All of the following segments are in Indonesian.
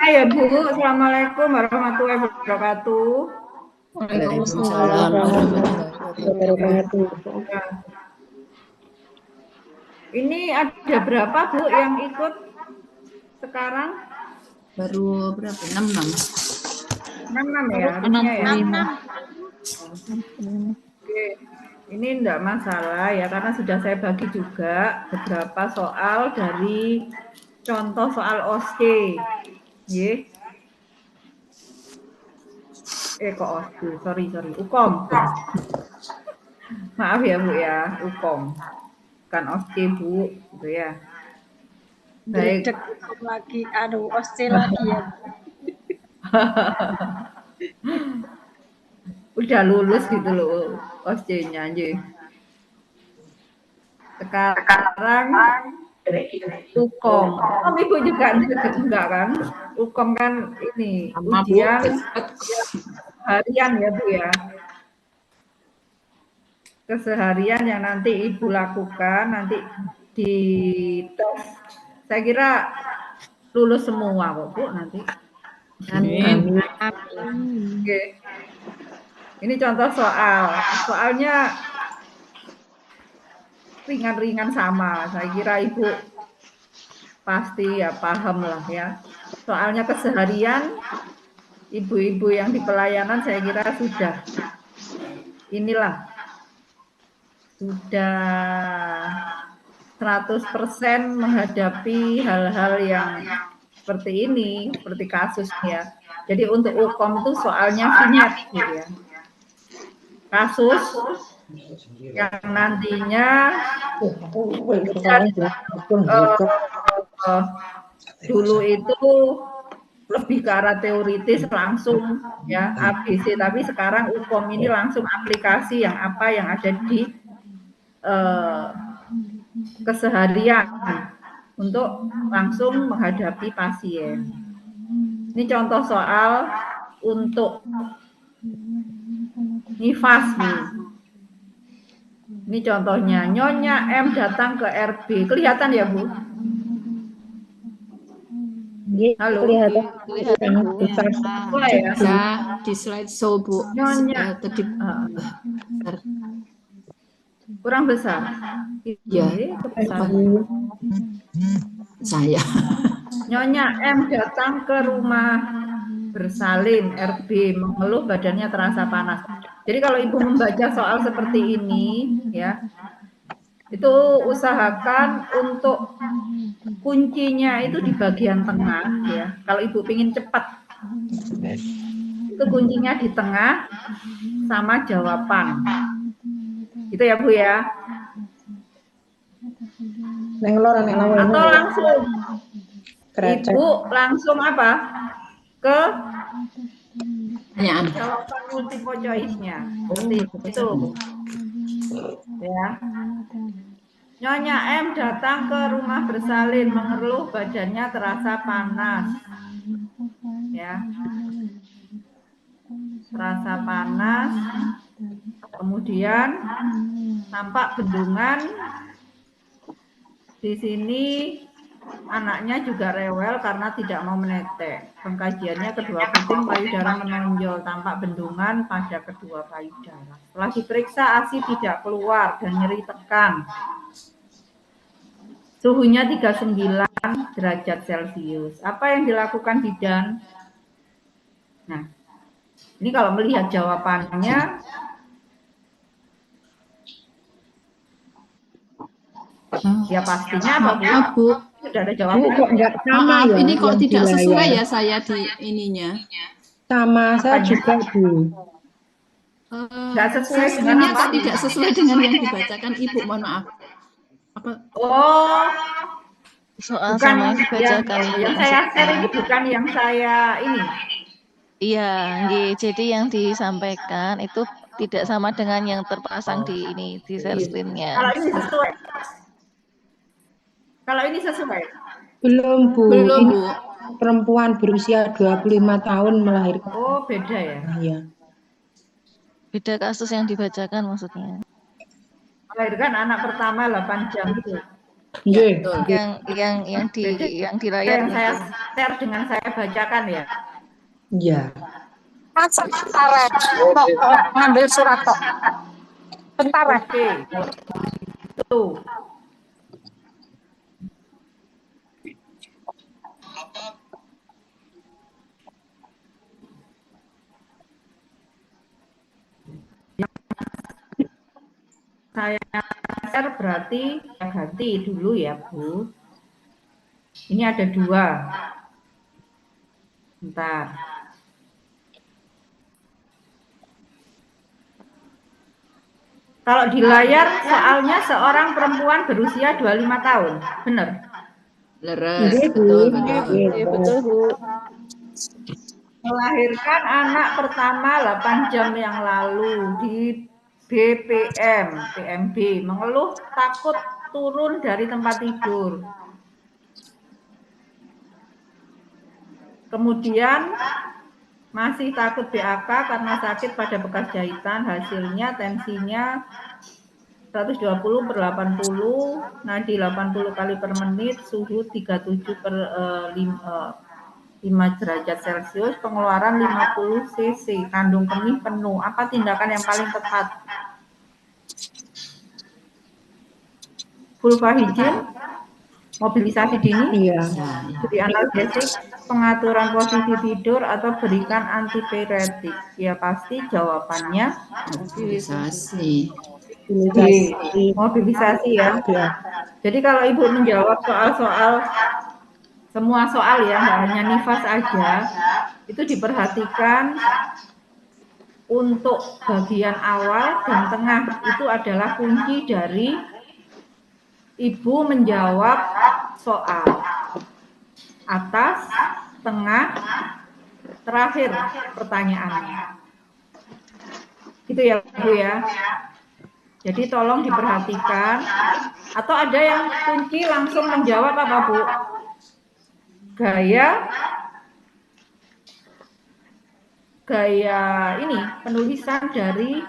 Hai ya Bu, Assalamualaikum warahmatullahi wabarakatuh. Waalaikumsalam warahmatullahi wabarakatuh. Ini ada berapa Bu yang ikut sekarang? Baru berapa? 66 ya? Harusnya ya? 66. Oke. Ini enggak masalah ya, karena sudah saya bagi juga beberapa soal dari contoh soal OSCE. Kok OSCE? Sorry. UKOM. Maaf ya Bu ya, UKOM. Bukan OSCE Bu, gitu ya. Baik. Lagi, OSCE lagi ya. Udah lulus gitu loh OSCE-nya anjir. Sekarang UKOM. Ibu juga enggak kan? UKOM kan ini ujian harian ya Bu ya. Keseharian yang nanti Ibu lakukan nanti di tes. Saya kira lulus semua kok Bu nanti. Amin. Oke. Ini contoh soal. Soalnya ringan-ringan sama. Saya kira Ibu pasti ya paham lah ya. Soalnya keseharian ibu-ibu yang di pelayanan saya kira sudah sudah 100% menghadapi hal-hal yang seperti ini, seperti kasus ya. Jadi untuk UKOM itu soalnya vignette gitu ya. Kasus yang nantinya dulu itu lebih ke arah teoritis langsung ya ABC, tapi sekarang UKOM ini langsung aplikasi yang apa yang ada di keseharian untuk langsung menghadapi pasien. Ini contoh soal untuk nifas nih. Ini contohnya, Nyonya M datang ke RB. Kelihatan ya Bu? Halo. Kelihatan Bu. Ya. Di slide show Bu. Nyonya kurang besar. Ya. Saya. Nyonya M datang ke rumah bersalin RB, mengeluh badannya terasa panas. Jadi kalau Ibu membaca soal seperti ini ya, itu usahakan untuk kuncinya itu di bagian tengah ya. Kalau Ibu ingin cepat, itu kuncinya di tengah sama jawaban. Gitu ya Bu ya. Atau langsung Ibu langsung apa? Ke jawaban multiple choice-nya. Seperti itu. Ya. Nyonya M datang ke rumah bersalin, mengeluh badannya terasa panas. Ya. Terasa panas. Kemudian tampak bendungan. Di sini anaknya juga rewel karena tidak mau menetek. Pengkajiannya kedua puting payudara menonjol, tampak bendungan pada kedua payudara. Setelah diperiksa ASI tidak keluar dan nyeri tekan. Suhunya 39 derajat Celcius. Apa yang dilakukan bidan? Nah, ini kalau melihat jawabannya ya pastinya apa Bu? Sudah ada jawabannya. Kok enggak sama Maaf, ya? ini kok tidak sesuai ya saya di ininya. Sama saya juga Bu. Nggak sesuai dengan Sebenarnya apa? tidak sesuai dengan yang dibacakan Ibu, mohon maaf. Apa? Oh, Soal bukan sama yang yang dibacakan Ibu yang saya share maksudnya. ini bukan yang saya ini. Iya, nggih. Jadi yang disampaikan itu tidak sama dengan yang terpasang di ini di share screen-nya. Kalau ini sesuai. Kalau ini sesuai. Belum, Bu. Belum, Ini Bu. perempuan berusia 25 tahun melahirkan. Oh, beda ya. Iya. Beda kasus yang dibacakan maksudnya. Melahirkan anak pertama 8 jam itu. Nggih. Betul. Yang di layar Yang saya itu. share dengan saya bacakan ya. Iya. Ngambil surat kok. Bentar ya. Oke. Tuh. Saya share berarti saya ganti dulu ya, Bu. Ini ada 2. Bentar. Kalau di layar soalnya seorang perempuan berusia 25 tahun. Benar? Leres, Nggih, Bu. betul, betul. Nggih, Betul, Bu. Melahirkan anak pertama 8 jam yang lalu di BPM, PMB, mengeluh takut turun dari tempat tidur. Kemudian masih takut BAK karena sakit pada bekas jahitan, hasilnya tensinya 120/80, nadi 80 kali per menit, suhu 37/5 derajat Celcius, pengeluaran 50 cc, kandung kemih penuh. Apa tindakan yang paling tepat? Vulvahijin, mobilisasi dini, Iya. beri analgesik, pengaturan posisi tidur, atau berikan antipiretik. Ya pasti jawabannya Mobilisasi. mobilisasi ya. Iya. Jadi kalau Ibu menjawab soal-soal semua soal ya, nggak hanya nifas aja, itu diperhatikan untuk bagian awal dan tengah itu adalah kunci dari Ibu menjawab soal. Atas, tengah, terakhir pertanyaannya. Gitu ya, Bu ya. Jadi tolong diperhatikan. Atau ada yang kunci langsung menjawab apa, Bu? Gaya ini penulisan dari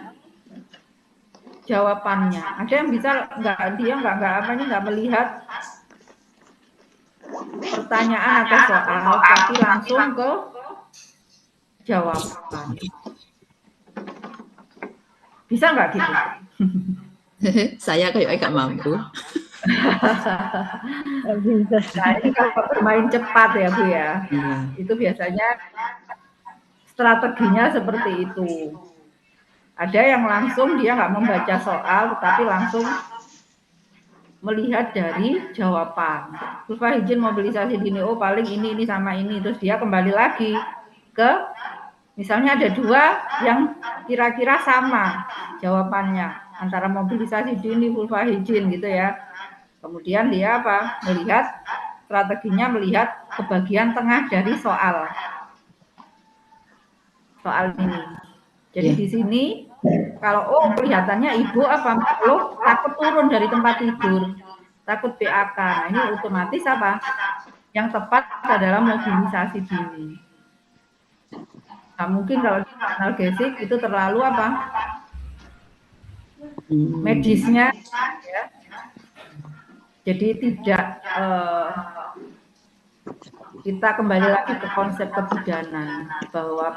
jawabannya. Ada yang bisa nggak melihat pertanyaan atau soal, tapi langsung ke jawaban. Bisa nggak gitu? Saya kayak gak mampu. Nah, ini kalau bermain cepat ya, Bu ya. Iya. Itu biasanya strateginya seperti itu. Ada yang langsung dia nggak membaca soal, tetapi langsung melihat dari jawaban. Vulvahijin mobilisasi dini, oh paling ini sama ini, terus dia kembali lagi ke, misalnya ada 2 yang kira-kira sama jawabannya antara mobilisasi dini, vulvahijin gitu ya. Kemudian dia apa? Melihat strateginya, melihat ke bagian tengah dari soal ini. Jadi di sini kalau kelihatannya Ibu apa? Lo takut turun dari tempat tidur, takut BAK. Nah, ini otomatis apa? Yang tepat adalah mobilisasi dini. Nah, mungkin kalau analgesik itu terlalu apa? Medisnya ya. Jadi tidak kita kembali lagi ke konsep kebidanan bahwa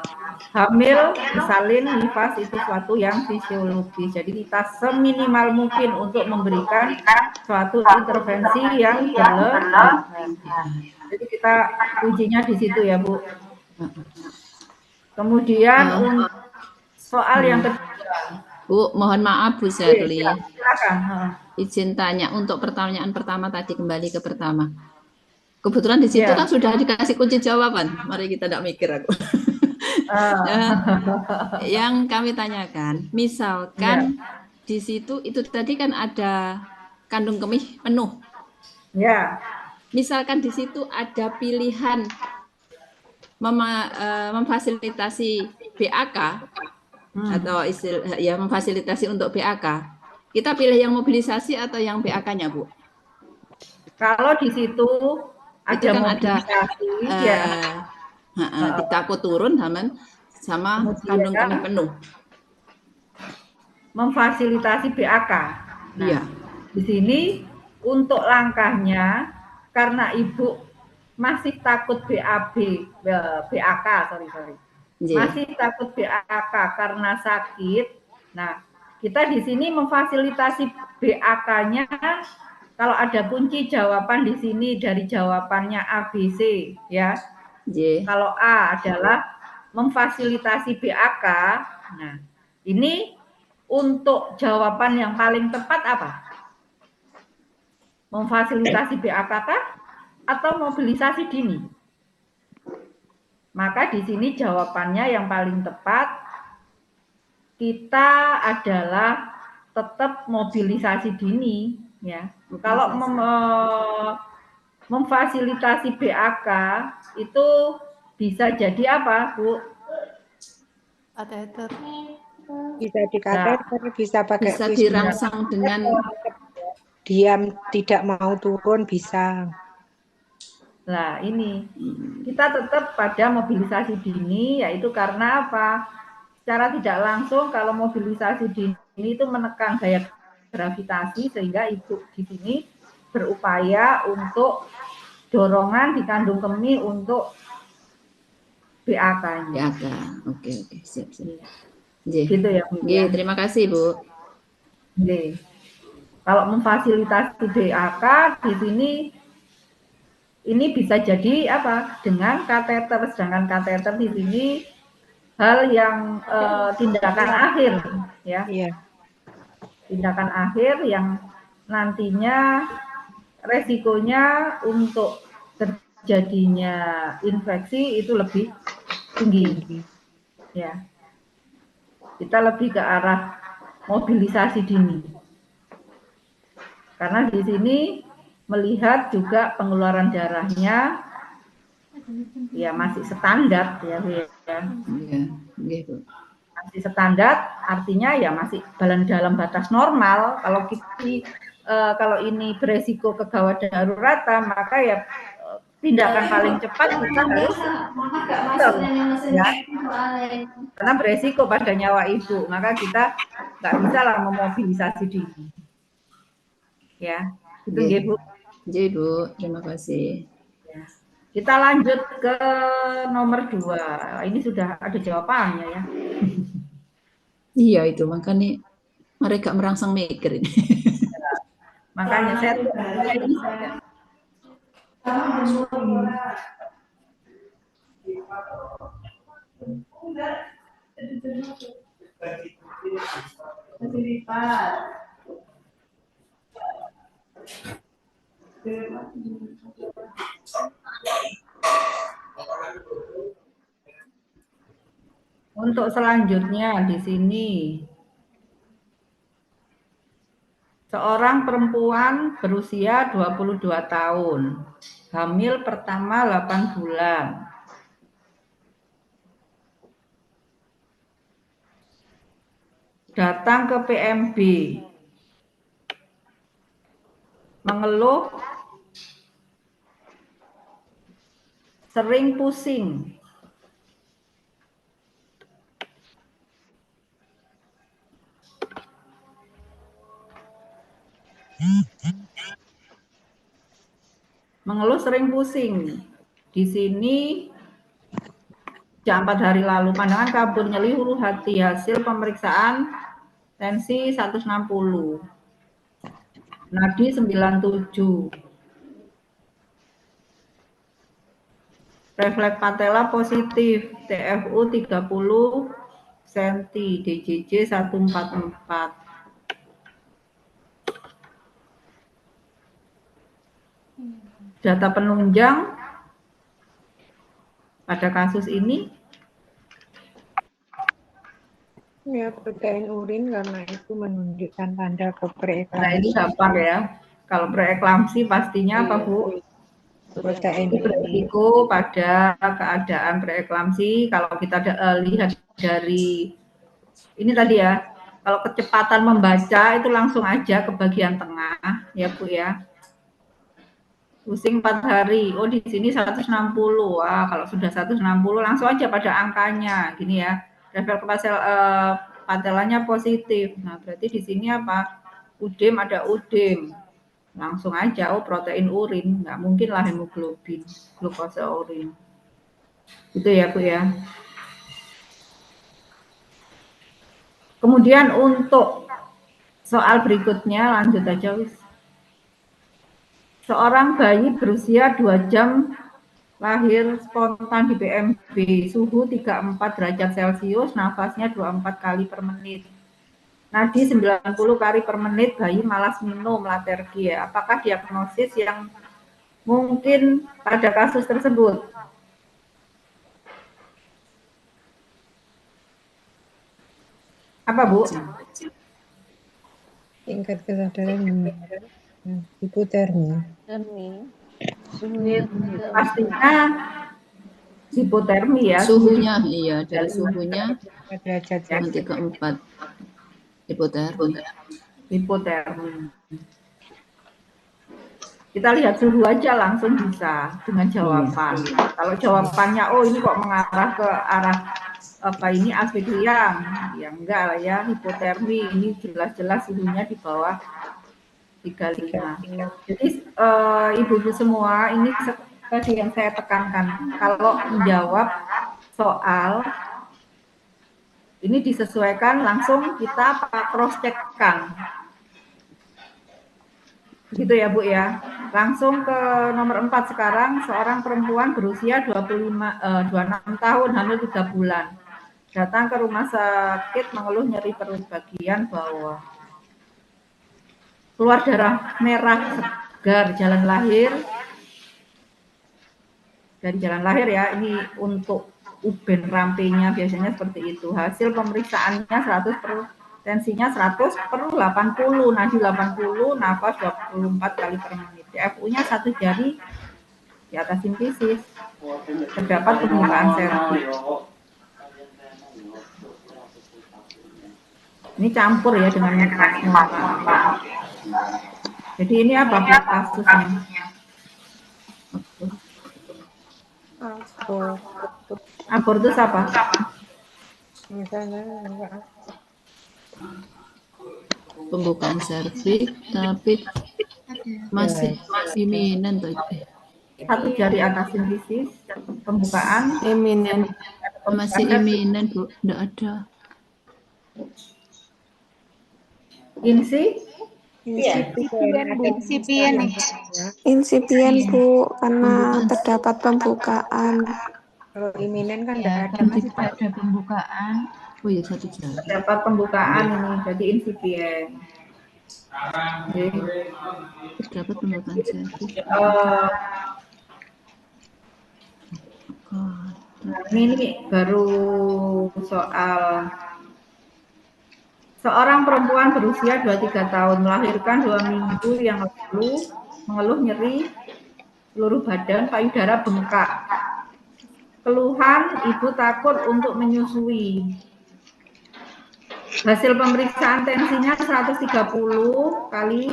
hamil, bersalin, nifas itu suatu yang fisiologis. Jadi kita seminimal mungkin untuk memberikan suatu intervensi yang berlebihan. Jadi kita ujinya di situ ya, Bu. Kemudian untuk soal yang kedua. Bu, mohon maaf Bu Sherly. Silakan. Izin tanya untuk pertanyaan pertama tadi, kembali ke pertama. Kebetulan di situ Ya. kan sudah dikasih kunci jawaban. Mari kita tidak mikir aku. Yang kami tanyakan, misalkan di situ itu tadi kan ada kandung kemih penuh. Ya. Misalkan di situ ada pilihan memfasilitasi BAK atau istilah ya memfasilitasi untuk BAK. Kita pilih yang mobilisasi atau yang BAK-nya, Bu? Kalau di situ ada Itu kan mobilisasi, takut turun sama kandung kemih penuh. Memfasilitasi BAK. Nah, Iya. di sini untuk langkahnya karena Ibu masih takut BAK, masih takut BAK karena sakit. Nah, kita di sini memfasilitasi BAK-nya. Kalau ada kunci jawaban di sini dari jawabannya ABC, ya. Kalau A adalah memfasilitasi BAK. Nah, ini untuk jawaban yang paling tepat apa? Memfasilitasi BAK kah? Atau mobilisasi dini? Maka di sini jawabannya yang paling tepat kita adalah tetap mobilisasi dini, ya. Kalau memfasilitasi BAK itu bisa jadi apa, Bu? Kateter. Bisa di kateter, bisa pakai bisa dirangsang dengan diam tidak mau turun bisa. Nah, ini kita tetap pada mobilisasi dini, yaitu karena apa? Secara tidak langsung kalau mobilisasi dini itu menekan gaya gravitasi sehingga Ibu di sini berupaya untuk dorongan di kandung kemih untuk BAK-nya. BAK. Oke, siap. Gitu ya, Bu. Terima kasih, Bu. Kalau memfasilitasi BAK di sini ini bisa jadi apa? Dengan kateter, sedangkan kateter di sini hal yang tindakan akhir, ya. Tindakan akhir yang nantinya resikonya untuk terjadinya infeksi itu lebih tinggi, ya. Kita lebih ke arah mobilisasi dini. Karena di sini melihat juga pengeluaran darahnya ya masih standar ya, Bu. Masih standar artinya ya masih dalam batas normal. Kalau ini beresiko kegawat daruratan maka ya tindakan paling cepat kita harus ya, karena beresiko pada nyawa ibu, maka kita nggak bisa lah memobilisasi diri. Ya, itu nggih, Bu. Bu, terima kasih. Ya. Kita lanjut ke nomor 2. Ini sudah ada jawabannya ya. Iya itu, makanya mereka merangsang mikir ini. Makanya saya untuk selanjutnya di sini seorang perempuan berusia 22 tahun, hamil pertama 8 bulan. Datang ke PMB, mengeluh sering pusing, Di sini jam 4 hari lalu, pandangan kabur, nyeri hulu hati, hasil pemeriksaan tensi 160, nadi 97, refleks patella positif, TFU 30 cm, DJJ 144. Data penunjang pada kasus ini Ya, protein urin karena itu menunjukkan tanda Nah, preeklamsi. ini gampang ya. Kalau preeklamsi pastinya apa, Bu? Protein Ini berisiko pada keadaan preeklamsi. Kalau kita lihat dari ini tadi ya, kalau kecepatan membaca itu langsung aja ke bagian tengah, ya Bu ya. Pusing 4 hari. Oh, di sini 160. Wah, kalau sudah 160 langsung aja pada angkanya, gini ya. Level patelanya positif. Nah, berarti di sini apa? Udem ada udem. Langsung aja, oh protein urin. Nggak mungkin lah hemoglobin, glukosa urin. Itu ya, Bu ya. Kemudian untuk soal berikutnya, lanjut aja, wis. Seorang bayi berusia 2 jam lahir spontan di PMB, suhu 34 derajat Celcius, nafasnya 24 kali per menit. Nadi 90 kali per menit, bayi malas minum, latergi ya. Apakah diagnosis yang mungkin pada kasus tersebut? Apa, Bu? tingkat kesadaran hipotermi. Ini pastinya hipotermi ya. Suhunya, iya, dari suhunya Derajat yang 34 hipotermi. Hipotermi. Kita lihat suhu aja langsung bisa dengan jawaban. Kalau jawabannya, oh ini kok mengarah ke arah apa ini asfiksian, ya enggak lah ya, hipotermi. Ini jelas-jelas suhunya di bawah 35. Jadi ibu-ibu semua, ini tadi yang saya tekankan, kalau menjawab soal ini disesuaikan langsung kita cross check-kan. Gitu ya, Bu ya. Langsung ke nomor 4 sekarang, seorang perempuan berusia 26 tahun, hamil 3 bulan. Datang ke rumah sakit mengeluh nyeri perut bagian bawah. Keluar darah merah segar jalan lahir. Dari jalan lahir ya, ini untuk uben rampenya biasanya seperti itu. Hasil pemeriksaannya 100 tensinya 100 per 80, nadi 80, nafas 24 kali per menit. DFU-nya 1 jari di atas simfisis. Terdapat pembukaan serviks. Ini campur ya dengan mekanisme. Jadi ini apa kasusnya? Abortus apa? Pembukaan serviks, tapi masih iminen tuh. 1 jari atas simfisis, pembukaan. Eminen. Masih iminen, Bu, enggak ada. Insipien, Bu, karena terdapat pembukaan. Kalau iminen kan Ya, karena tidak ada pembukaan. Oh ya, 1 jari. Terdapat pembukaan ini, jadi insipien. Terdapat pembukaan serviks. Nah, ini baru soal seorang perempuan berusia 23 tahun melahirkan 2 minggu yang lalu, mengeluh nyeri seluruh badan, payudara bengkak. Keluhan, ibu takut untuk menyusui. Hasil pemeriksaan tensinya 130 kali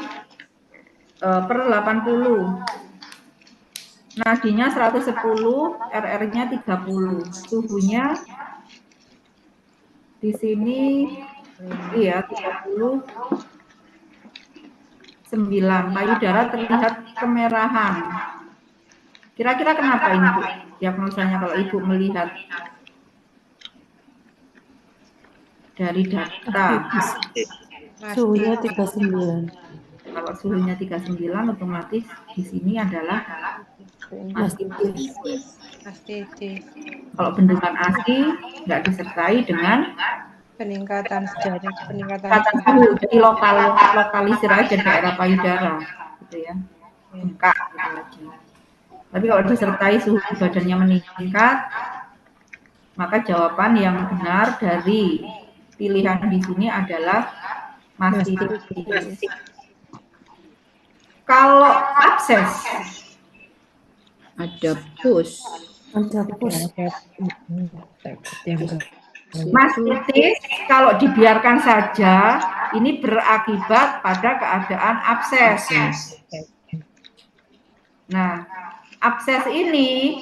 per 80. Nadinya 110, RR-nya 30. Suhunya di sini iya 39. Payudara terlihat kemerahan. Kira-kira kenapa ini, Bu? Diagnosanya kalau Ibu melihat dari data. Suhunya 39. Kalau suhunya 39 otomatis di sini adalah mastitis. Kalau bendungan ASI nggak disertai dengan peningkatan suhu, jadi lokalisir aja daerah payudara, gitu ya, bengkak gitu aja. Tapi kalau disertai suhu badannya meningkat, maka jawaban yang benar dari pilihan di sini adalah mastitis. Kalau abses, Ada pus. mastitis kalau dibiarkan saja ini berakibat pada keadaan abses. Nah, abses ini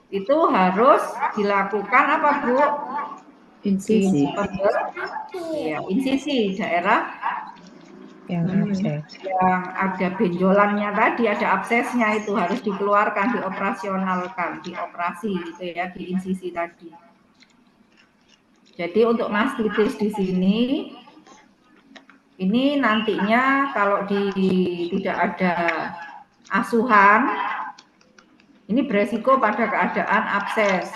itu harus dilakukan apa Bu? Insisi. Ya, insisi daerah yang abses. yang ada benjolannya tadi, ada absesnya itu harus dikeluarkan, dioperasionalkan, dioperasi gitu ya, di insisi tadi. Jadi untuk mastitis di sini, ini nantinya kalau tidak ada asuhan, ini beresiko pada keadaan abses.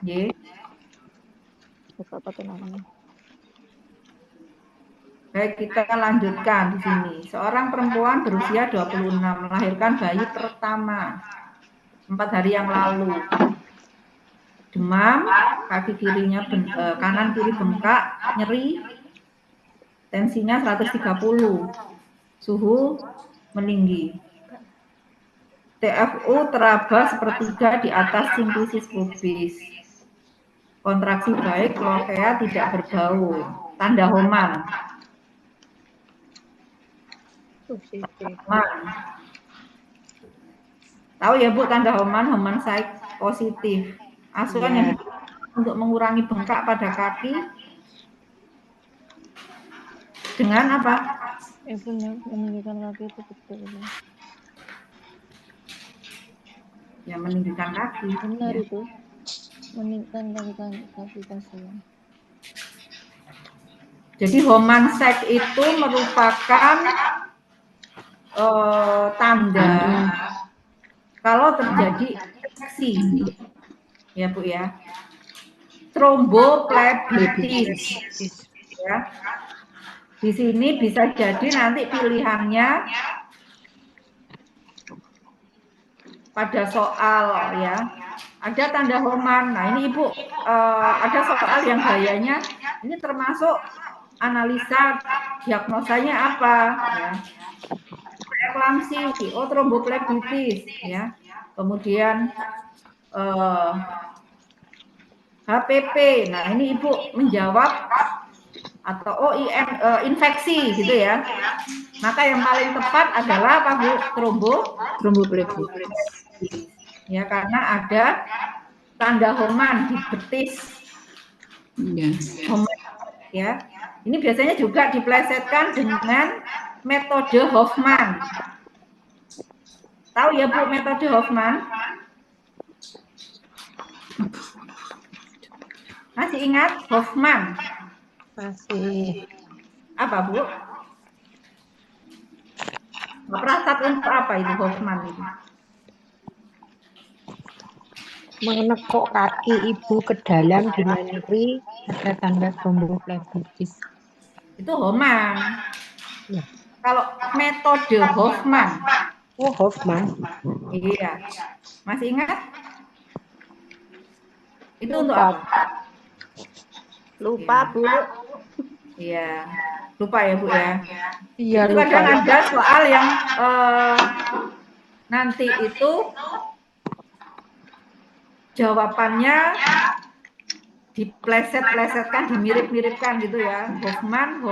Y. Baik, kita lanjutkan di sini. Seorang perempuan berusia 26 melahirkan bayi pertama 4 hari yang lalu. Demam, kaki kirinya kanan kiri bengkak, nyeri, tensinya 130, suhu meninggi. TFU teraba sepertiga di atas simplisis pubis. Kontraksi baik, lokea tidak berbau. Tanda Homan. Tahu ya Bu, tanda Homan Saik positif. Asuhan yang untuk mengurangi bengkak pada kaki dengan apa? Meninggikan kaki itu betul. Ya, meninggikan kaki. Benar Ya. itu. Meninggikan kaki pasien. Jadi Homan Saik itu merupakan tanda kalau terjadi infeksi, ya Bu ya, tromboflebitis, ya. Di sini bisa jadi nanti pilihannya pada soal ya, ada tanda Homan. Nah ini Ibu ada soal yang gayanya ini termasuk analisa diagnosanya apa ya. Preeklamsi, tromboflebitis ya. Kemudian HPP. Nah, ini Ibu menjawab atau OIM infeksi gitu ya. Maka yang paling tepat adalah apa Bu? Tromboflebitis. Ya, karena ada tanda Homan di betis. Ya. Homan, ya. Ini biasanya juga diplesetkan dengan metode Hoffman. Tahu ya Bu metode Hoffman? Masih ingat Hoffman? Masih. Apa Bu? Perasat untuk apa itu Hoffman itu? Menekuk kaki ibu ke dalam dengan nyeri, ada tanda tromboflebitis. Itu Hoffman. Ya. Kalau metode Hoffman. Oh, Hoffman. Iya. Masih ingat? Itu Lupa. untuk apa? Lupa, Bu. Iya. Lupa ya Bu ya. Iya, Itu lupa. kadang ada soal yang nanti itu jawabannya dipleset-plesetkan, dimirip-miripkan gitu ya. Hoffman.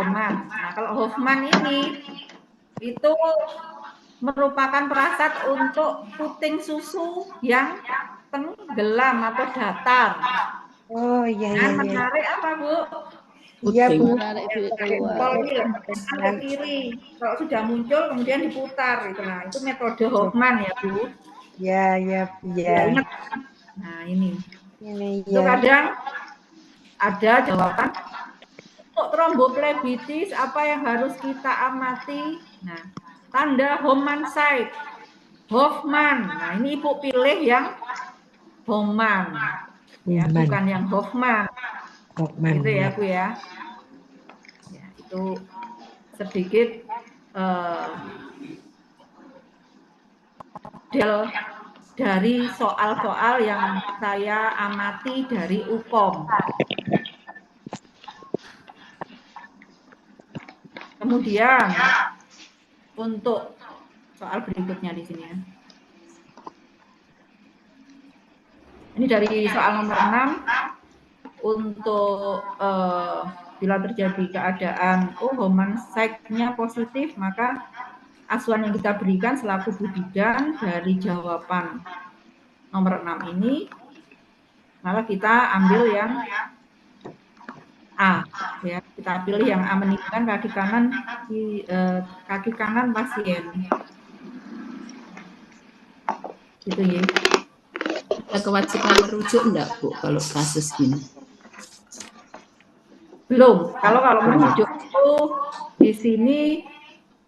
Nah, kalau Hoffman ini itu merupakan perasat untuk puting susu yang tenggelam atau datar. Oh, iya. Yang menarik apa Bu? Iya, Bu. Menarik duit keluar. Ke kiri. Kalau sudah muncul kemudian diputar gitu. Nah, itu metode Hoffman ya Bu. Ya, Ingat. Nah, ini. Ini Itu ya. kadang ada jawaban untuk tromboflebitis apa yang harus kita amati. Nah, tanda Homan Saik. Hoffman. Nah, ini Ibu pilih yang Homan. Ya, bukan yang Hoffman. Gitu ya, Bu ya. Ya, itu sedikit model dari soal-soal yang saya amati dari UKOM. Kemudian untuk soal berikutnya di sini ya. Ini dari soal nomor 6 untuk bila terjadi keadaan homonside-nya positif, maka asuhan yang kita berikan selaku Bu Bidan dari jawaban nomor 6 ini, maka kita ambil yang A, ya, kita pilih yang A, meninggikan kaki kanan pasien. Gitu ya. Ada kewajiban merujuk enggak, Bu, kalau kasus ini? Belum. Kalau merujuk itu di sini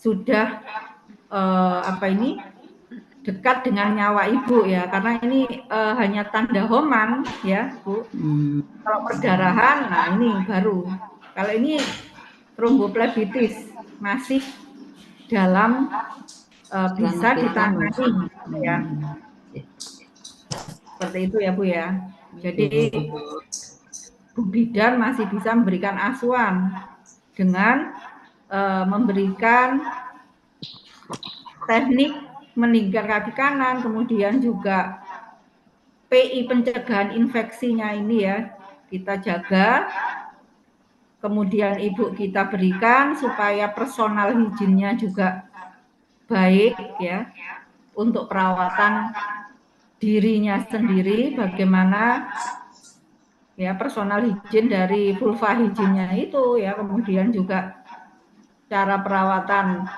sudah dekat dengan nyawa ibu ya, karena ini hanya tanda homan ya, Bu. Kalau perdarahan, nah ini baru. Kalau ini tromboplebitis masih dalam bisa ditangani ya. Seperti itu ya, Bu ya. Jadi Bu Bidan masih bisa memberikan asuhan dengan memberikan teknik meninggikan kaki kanan, kemudian juga PI pencegahan infeksinya ini ya, kita jaga. Kemudian ibu kita berikan supaya personal hygiene-nya juga baik ya, untuk perawatan dirinya sendiri, bagaimana ya personal hygiene dari vulva hygiene-nya itu ya, kemudian juga cara perawatan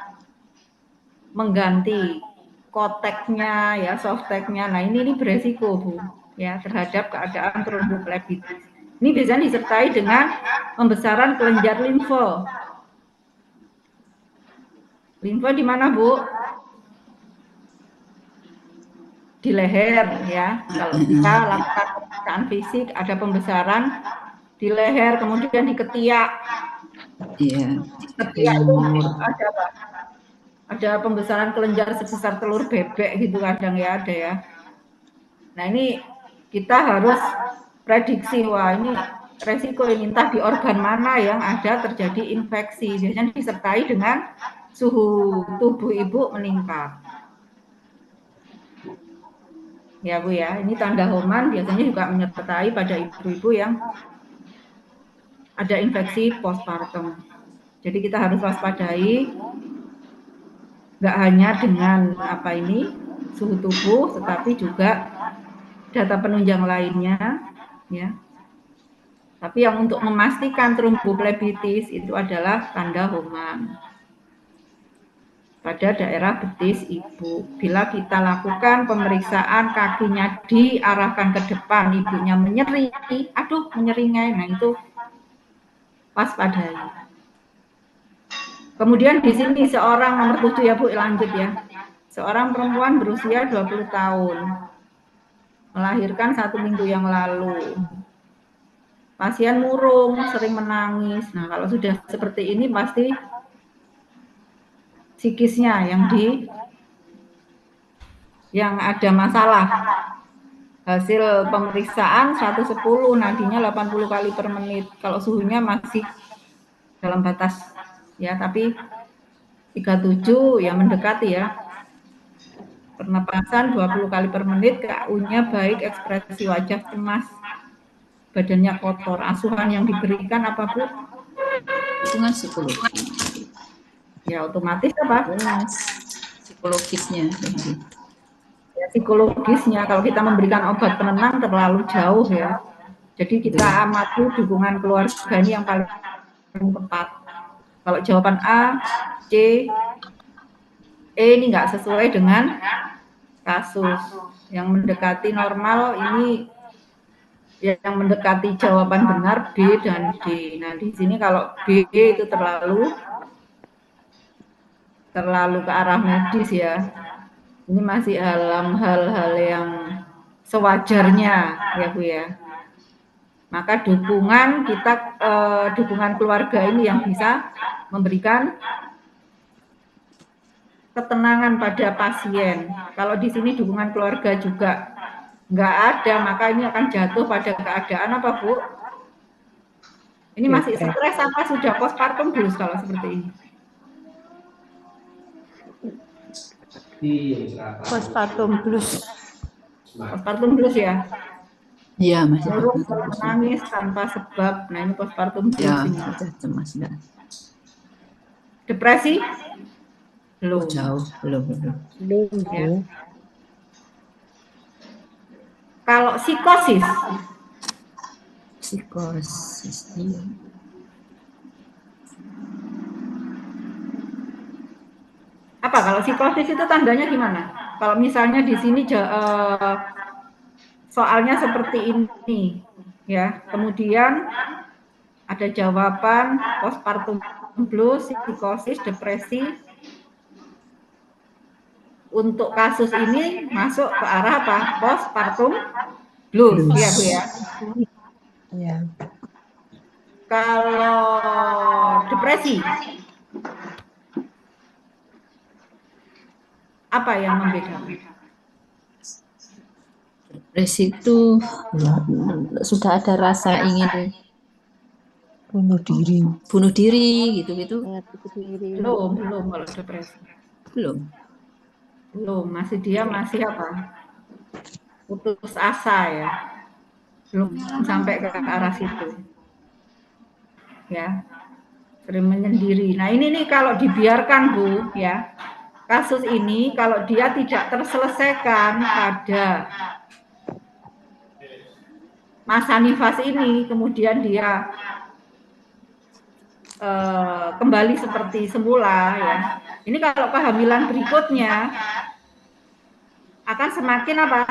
mengganti koteknya ya, softteknya. Nah ini beresiko, Bu ya, terhadap keadaan tromboplebitis. Ini biasanya disertai dengan pembesaran kelenjar limfo. Limfo di mana, Bu? Di leher ya. Kalau kita lakukan pemeriksaan fisik ada pembesaran di leher, kemudian di ketiak. Iya. Ketiak itu ada pembesaran kelenjar sebesar telur bebek gitu kadang ya, ada ya. Nah ini kita harus prediksi, wah ini resiko ini entah di organ mana yang ada terjadi infeksi. Biasanya disertai dengan suhu tubuh ibu meningkat. Ya Bu ya, ini tanda homan biasanya juga menyertai pada ibu-ibu yang ada infeksi postpartum. Jadi kita harus waspadai, nggak hanya dengan suhu tubuh, tetapi juga data penunjang lainnya, ya. Tapi yang untuk memastikan tromboplebitis itu adalah tanda homan pada daerah betis ibu. Bila kita lakukan pemeriksaan kakinya diarahkan ke depan, ibunya menyeri, menyeringai, nah itu waspadai. Kemudian di sini seorang nomor 7 ya Bu, lanjut ya. Seorang perempuan berusia 20 tahun, melahirkan 1 minggu yang lalu. Pasien murung, sering menangis. Nah kalau sudah seperti ini pasti psikisnya yang ada masalah. Hasil pemeriksaan 110, nadinya 80 kali per menit. Kalau suhunya masih dalam batas ya, tapi 37 ya mendekati ya. Pernapasan 20 kali per menit, KU-nya baik, ekspresi wajah cemas, badannya kotor. Asuhan yang diberikan apa Bu? Asuhan psikologi. Ya otomatis apa? Psikologisnya. Ya, psikologisnya kalau kita memberikan obat penenang terlalu jauh ya. Jadi kita amati dukungan keluarga ini yang paling tepat. Kalau jawaban A, C, E ini nggak sesuai dengan kasus. Yang mendekati normal ini yang mendekati jawaban benar B dan D. Nah di sini kalau B itu terlalu ke arah medis ya. Ini masih dalam hal-hal yang sewajarnya ya Bu ya. Maka dukungan keluarga ini yang bisa memberikan ketenangan pada pasien. Kalau di sini dukungan keluarga juga nggak ada, maka ini akan jatuh pada keadaan apa Bu? Ini masih stres apa sudah postpartum dulu kalau seperti ini? Postpartum blues. Postpartum blues ya. Iya, masih Murung postpartum blues. menangis tanpa sebab. Nah, ini postpartum blues Ya, ini. udah cemas enggak? Depresi? Oh, Belum. jauh, belum. Belum, Ya. Bu. Kalau psikosis? Psikosis. Iya. Apa kalau psikosis itu tandanya gimana? Kalau misalnya di sini soalnya seperti ini, ya. Kemudian ada jawaban postpartum blues, psikosis, depresi. Untuk kasus ini masuk ke arah apa? Postpartum blues, ya Bu ya. Ya. Kalau depresi, apa yang membedakan? Depresi itu sudah ada rasa ingin Bunuh diri gitu-gitu. Belum kalau depresi. Belum. Masih dia masih apa? Putus asa ya. Belum sampai ke arah situ. Ya. Sering menyendiri. Nah, ini nih kalau dibiarkan Bu, ya. Kasus ini kalau dia tidak terselesaikan pada masa nifas ini, kemudian dia kembali seperti semula ya. Ini kalau kehamilan berikutnya akan semakin apa?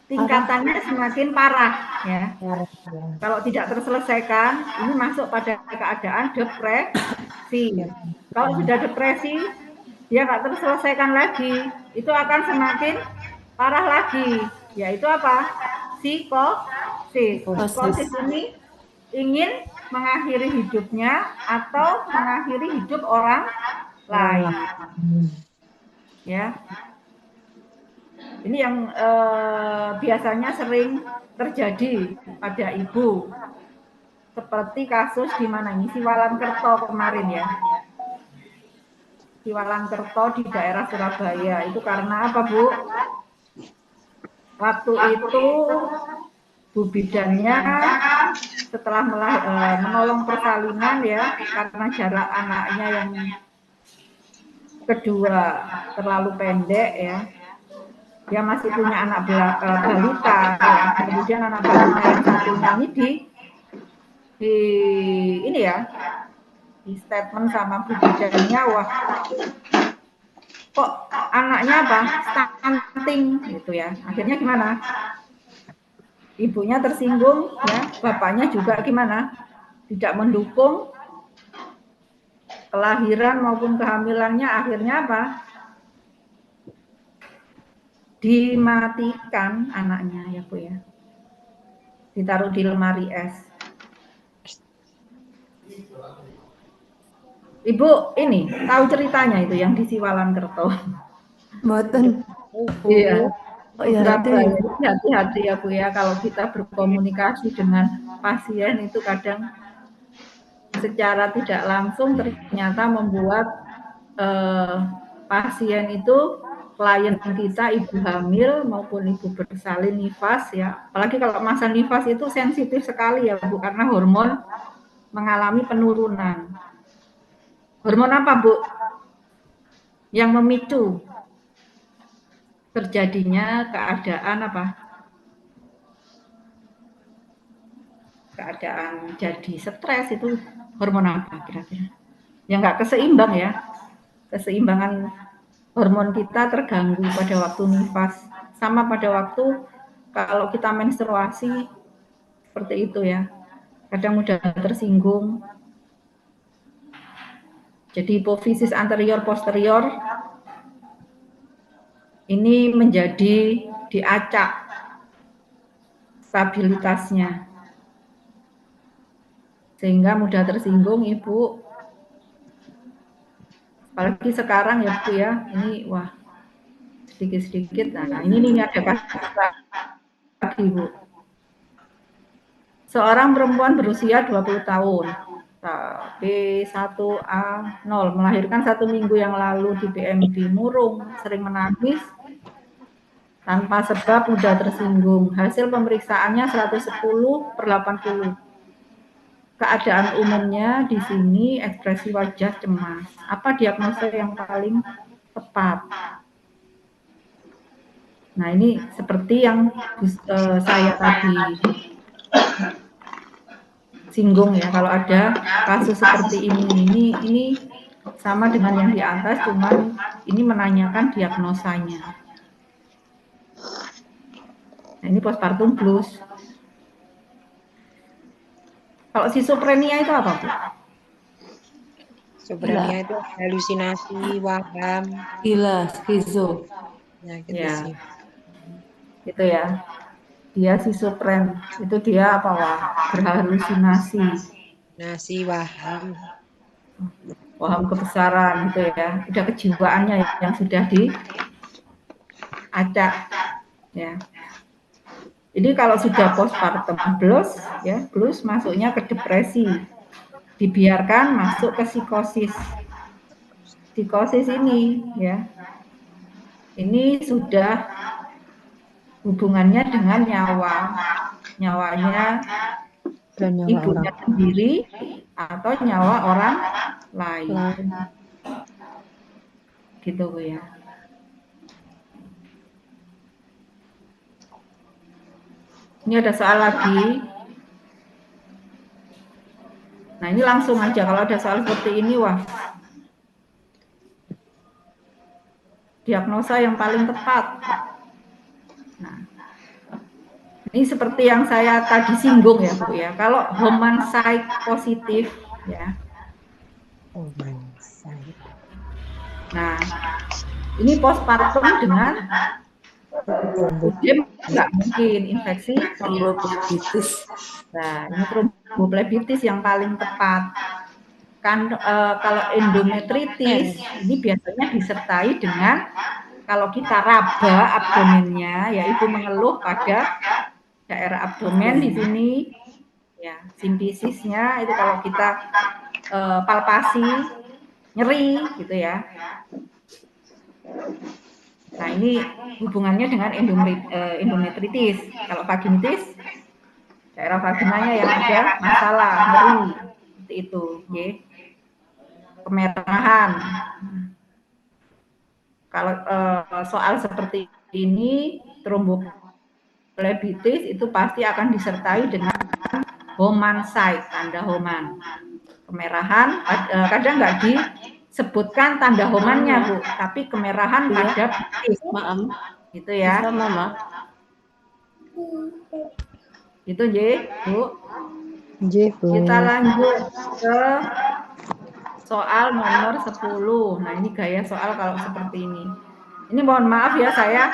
Tingkatannya semakin parah ya. Kalau tidak terselesaikan, ini masuk pada keadaan depresi. Kalau sudah depresi, dia nggak terselesaikan lagi, itu akan semakin parah lagi. Yaitu apa? Psikosis. Psikosis ini ingin mengakhiri hidupnya atau mengakhiri hidup orang lain. Ya. Ini yang biasanya sering terjadi pada ibu. Seperti kasus di mana ini Siwalan-Kerto kemarin ya. Siwalan-Kerto di daerah Surabaya. Itu karena apa, Bu? Waktu itu bu bidannya setelah menolong persalinan ya, karena jarak anaknya yang kedua terlalu pendek ya. Dia masih punya anak balita ya. Kemudian anak balita yang satunya ini ya, di statement sama bu bidannya, wah kok anaknya apa stunting gitu ya. Akhirnya gimana? Ibunya tersinggung ya, bapaknya juga gimana? Tidak mendukung kelahiran maupun kehamilannya. Akhirnya apa? Dimatikan anaknya ya Bu ya. Ditaruh di lemari es. Ibu ini tahu ceritanya itu yang di Siwalan-Kerto? Mboten. Iya. Oh ya, Hati-hati ya Bu ya, kalau kita berkomunikasi dengan pasien itu kadang secara tidak langsung ternyata membuat pasien itu, klien kita, ibu hamil maupun ibu bersalin nifas ya, apalagi kalau masa nifas itu sensitif sekali ya Bu, karena hormon mengalami penurunan. Hormon apa Bu yang memicu terjadinya keadaan apa? Keadaan jadi stres itu hormon apa kira-kira? Yang nggak keseimbang ya. Keseimbangan hormon kita terganggu pada waktu nifas. Sama pada waktu kalau kita menstruasi seperti itu ya. Kadang mudah tersinggung. Jadi hipofisis anterior posterior ini menjadi diacak stabilitasnya. Sehingga mudah tersinggung ibu. Apalagi sekarang ya Bu ya, ini wah sedikit-sedikit. Nah ini ada kasus lagi Bu. Seorang perempuan berusia 20 tahun B1A0 melahirkan 1 minggu yang lalu di PMB, murung, sering menangis, tanpa sebab mudah tersinggung. Hasil pemeriksaannya 110/80. Keadaan umumnya di sini ekspresi wajah cemas. Apa diagnosa yang paling tepat? Nah, ini seperti yang saya tadi singgung ya, kalau ada kasus seperti ini sama dengan yang di atas, cuman ini menanyakan diagnosanya. Nah, ini postpartum blues. Kalau schizophrenia itu apa, Bu? Schizophrenia itu halusinasi, waham. Gila, skizo. Nah, gitu Ya. sih. Itu ya. Dia schizophren, itu dia apa, wah, berhalusinasi. Nasi, waham. Waham kebesaran gitu ya. Udah kejiwaannya yang sudah diacak ya. Jadi kalau sudah postpartum blues ya, blues masuknya ke depresi. Dibiarkan masuk ke psikosis. Psikosis ini ya. Ini sudah hubungannya dengan nyawa. Nyawanya Dan nyawa ibunya orang sendiri atau nyawa orang lain. Gitu Bu ya. Ini ada soal lagi. Nah, ini langsung aja kalau ada soal seperti ini, wah. Diagnosa yang paling tepat. Nah, ini seperti yang saya tadi singgung ya, Bu ya. Kalau Homan Psych positif ya. Oh my God. Nah, ini postpartum dengan UDEM nggak mungkin infeksi Tromboflebitis. Nah, ini tromboflebitis yang paling tepat. Kan kalau endometritis ini biasanya disertai dengan kalau kita raba abdomennya, ya ibu mengeluh pada daerah abdomen di sini, ya simpisisnya itu kalau kita palpasi nyeri gitu ya. Nah, ini hubungannya dengan endometritis. Kalau vaginitis, daerah vaginanya yang ada masalah, nyeri, seperti itu. Okay. Kemerahan. Kalau soal seperti ini, tromboflebitis itu pasti akan disertai dengan Homan Psych, tanda Homan. Kemerahan, kadang nggak disebutkan tanda Homannya, Bu, tapi kemerahan pada bitis. Maaf. Gitu ya. Bisa, Mama. Itu J, Bu. J, Bu. Kita lanjut ke soal nomor 10. Nah, ini gaya soal kalau seperti ini. Ini mohon maaf ya, saya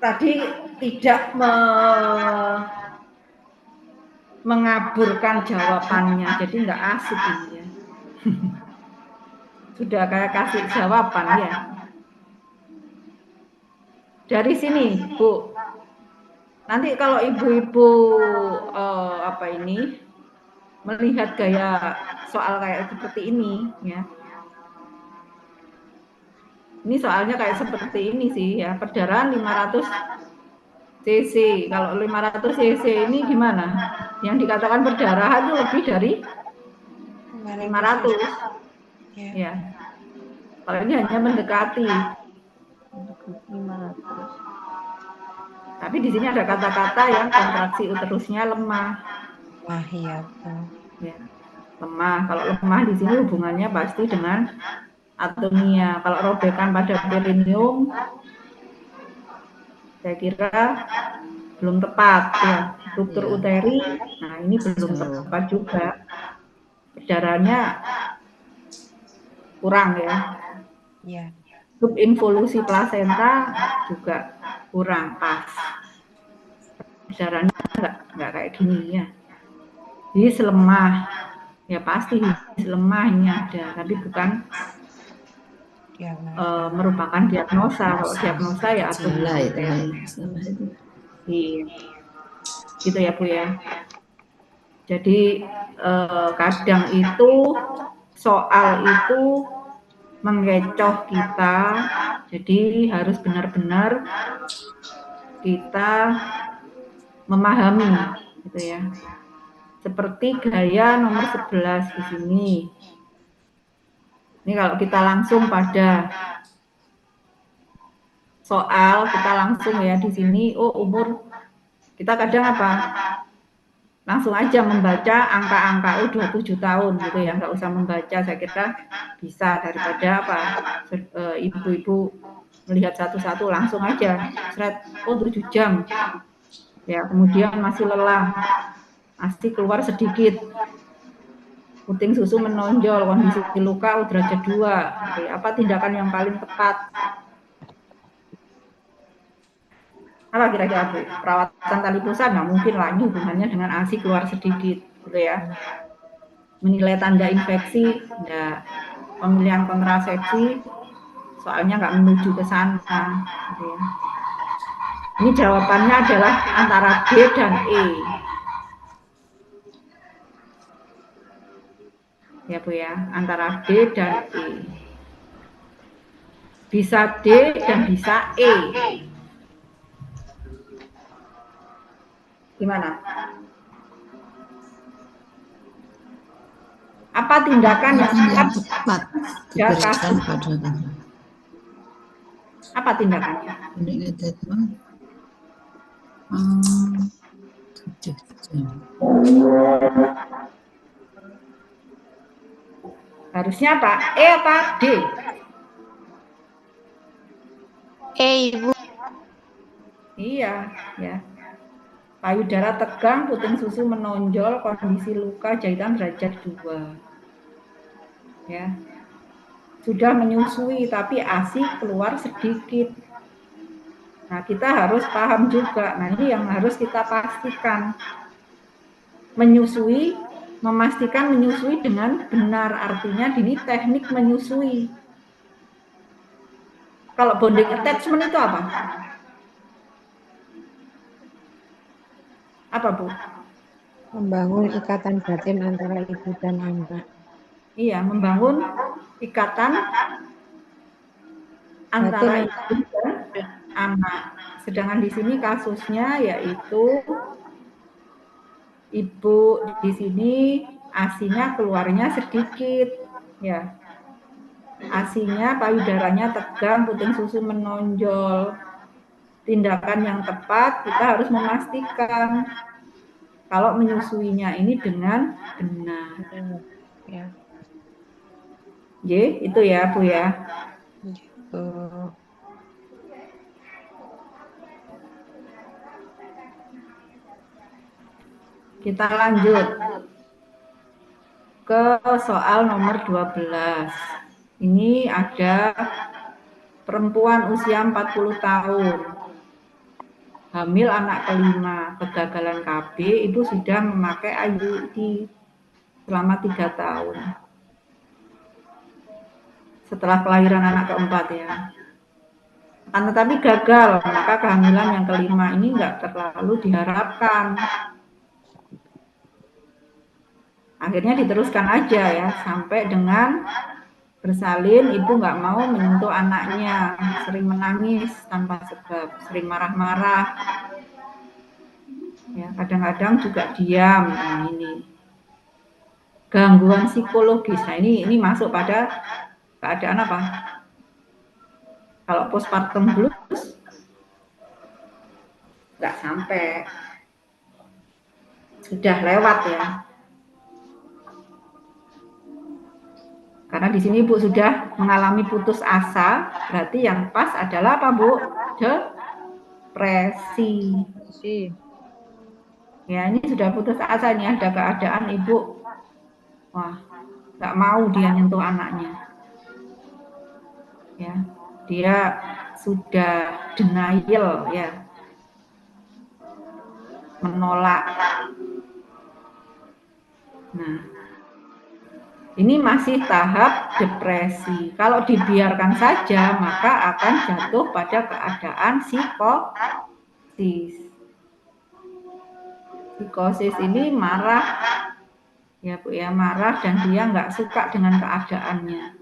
tadi tidak mengaburkan jawabannya, jadi nggak asik ini ya. Sudah kayak kasih jawaban ya. Dari sini, Bu. Nanti kalau ibu-ibu melihat gaya soal kayak seperti ini ya. Ini soalnya kayak seperti ini sih ya, perdarahan 500 cc. Kalau 500 cc ini gimana? Yang dikatakan perdarahan itu lebih dari 500. Ya. Kalau ini hanya mendekati 500. Tapi di sini ada kata-kata yang kontraksi uterusnya lemah. Wah, iya. Ya, lemah. Kalau lemah di sini hubungannya pasti dengan atomia. Kalau robekan pada perineum, saya kira belum tepat ya. Ruptur uteri, nah ini belum tepat juga. Perdarahannya kurang ya. Iya. Subinvolusi plasenta juga kurang pas. Perdarahannya nggak kayak gini ya. Jadi selemah, ya pasti selemah ini ada, tapi bukan merupakan diagnosa. Kalau diagnosa ya Salah itu. Iya. Gitu ya Bu ya. Jadi kadang itu soal itu mengecoh kita, jadi harus benar-benar kita memahami, gitu ya. Seperti gaya nomor 11 di sini. Ini kalau kita langsung pada soal, kita langsung ya di sini, oh umur, kita kadang apa? Langsung aja membaca angka-angka, oh 27 tahun gitu ya, nggak usah membaca, saya kira bisa daripada apa? Ibu-ibu melihat satu-satu langsung aja, oh 7 jam, ya kemudian masih lelah, masih keluar sedikit, puting susu menonjol, kondisi luka derajat 2, gitu. Apa tindakan yang paling tepat? Apa kira-kira Bu? Perawatan tali pusat nggak mungkin lah, ini hubungannya dengan ASI keluar sedikit, gitu ya. Menilai tanda infeksi, enggak. Pemilihan kontrasepsi, soalnya nggak menuju ke sana, gitu ya. Ini jawabannya adalah antara B dan E. Ya Bu ya, antara D dan E. Bisa D dan bisa E. Gimana? Apa tindakan yang tepat diberikan pada apa tindakannya? Harusnya apa? E apa D? Ibu. Iya, ya. Payudara tegang, puting susu menonjol, kondisi luka, jahitan derajat 2. Ya. Sudah menyusui tapi ASI keluar sedikit. Nah, kita harus paham juga. Nah, ini yang harus kita pastikan. Menyusui, memastikan menyusui dengan benar, artinya ini teknik menyusui. Kalau bonding attachment itu apa? Apa Bu? Membangun ikatan batin antara ibu dan anak. Iya, membangun ikatan antara ibu dan anak. Sedangkan di sini kasusnya yaitu ibu di sini ASI-nya keluarnya sedikit, ya. ASI-nya payudaranya tegang, puting susu menonjol. Tindakan yang tepat kita harus memastikan kalau menyusuinya ini dengan benar. Ya. J, itu ya Bu ya. Kita lanjut ke soal nomor 12. Ini ada perempuan usia 40 tahun. Hamil anak kelima, kegagalan KB, ibu sudah memakai IUD selama 3 tahun. Setelah kelahiran anak keempat ya. Akan tetapi gagal, maka kehamilan yang kelima ini enggak terlalu diharapkan. Akhirnya diteruskan aja ya, sampai dengan bersalin, ibu nggak mau menyentuh anaknya, sering menangis tanpa sebab, sering marah-marah, ya kadang-kadang juga diam. Nah, ini gangguan psikologis. Nah ini masuk pada keadaan apa? Kalau postpartum blues nggak sampai, sudah lewat ya. Karena di sini Bu sudah mengalami putus asa, berarti yang pas adalah apa Bu? Depresi. Ya ini sudah putus asa, ini ada keadaan Ibu, wah nggak mau dia nyentuh anaknya. Ya, dia sudah denial ya, menolak. Nah. Ini masih tahap depresi. Kalau dibiarkan saja, maka akan jatuh pada keadaan psikosis. psikosis ini marah, ya Bu ya, marah dan dia nggak suka dengan keadaannya.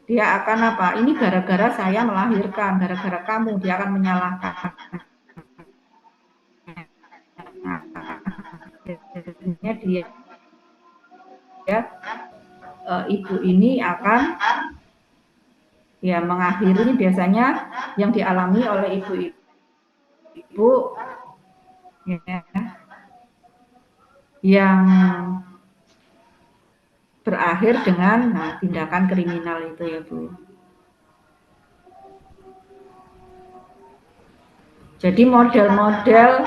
Dia akan apa? Ini gara-gara saya melahirkan, gara-gara kamu, dia akan menyalahkan. Akhirnya dia ibu ini akan ya mengakhiri biasanya yang dialami oleh ibu ya, yang berakhir dengan tindakan kriminal itu ya Bu. Jadi model-model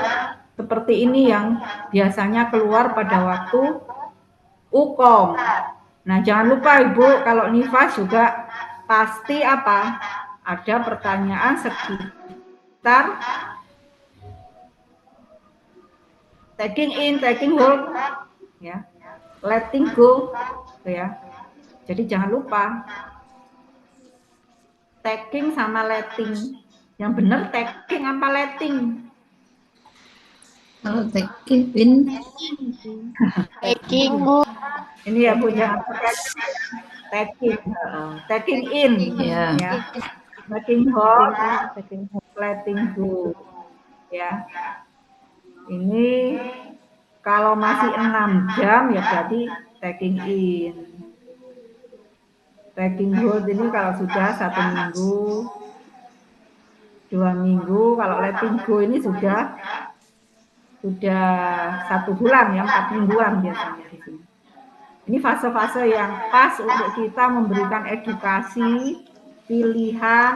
seperti ini yang biasanya keluar pada waktu UKOM. Nah, jangan lupa Ibu, kalau nifas juga pasti apa? Ada pertanyaan sekitar taking in, taking hold, ya, letting go, ya. Jadi jangan lupa taking sama letting. Yang benar taking apa letting? Kalau taking in, Taking, Bu. Ini ya Bu, jangan taking in, ya. ya, taking hold, letting go, ya. Ini kalau masih 6 jam ya berarti taking in. Taking hold ini kalau sudah 1 minggu, 2 minggu, kalau letting go ini sudah 1 bulan ya, 4 mingguan biasanya di sini. Ini fase-fase yang pas untuk kita memberikan edukasi, pilihan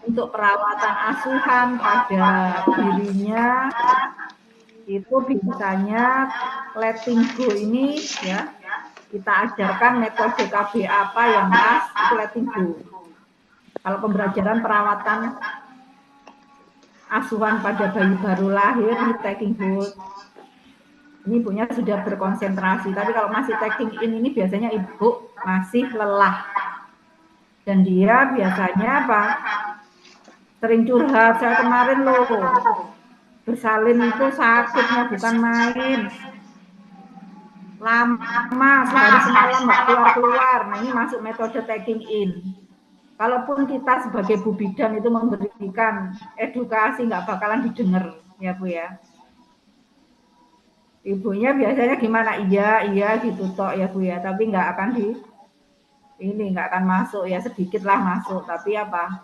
untuk perawatan asuhan pada dirinya. Itu biasanya letting go ini ya, kita ajarkan metode KB apa yang pas itu letting go. Kalau pembelajaran perawatan asuhan pada bayi baru lahir ini taking hold. Ini ibunya sudah berkonsentrasi, tapi kalau masih taking in ini biasanya ibu masih lelah. Dan dia biasanya apa? Sering curhat, saya kemarin loh bersalin itu sakitnya bukan main. Lama, sehari semalam nggak keluar-keluar. Nah ini masuk metode taking in. Kalaupun kita sebagai Bu Bidan itu memberikan edukasi nggak bakalan didengar ya Bu ya. Ibunya biasanya gimana? Iya gitu tok ya Bu ya, tapi nggak akan nggak akan masuk ya, sedikit lah masuk. Tapi apa?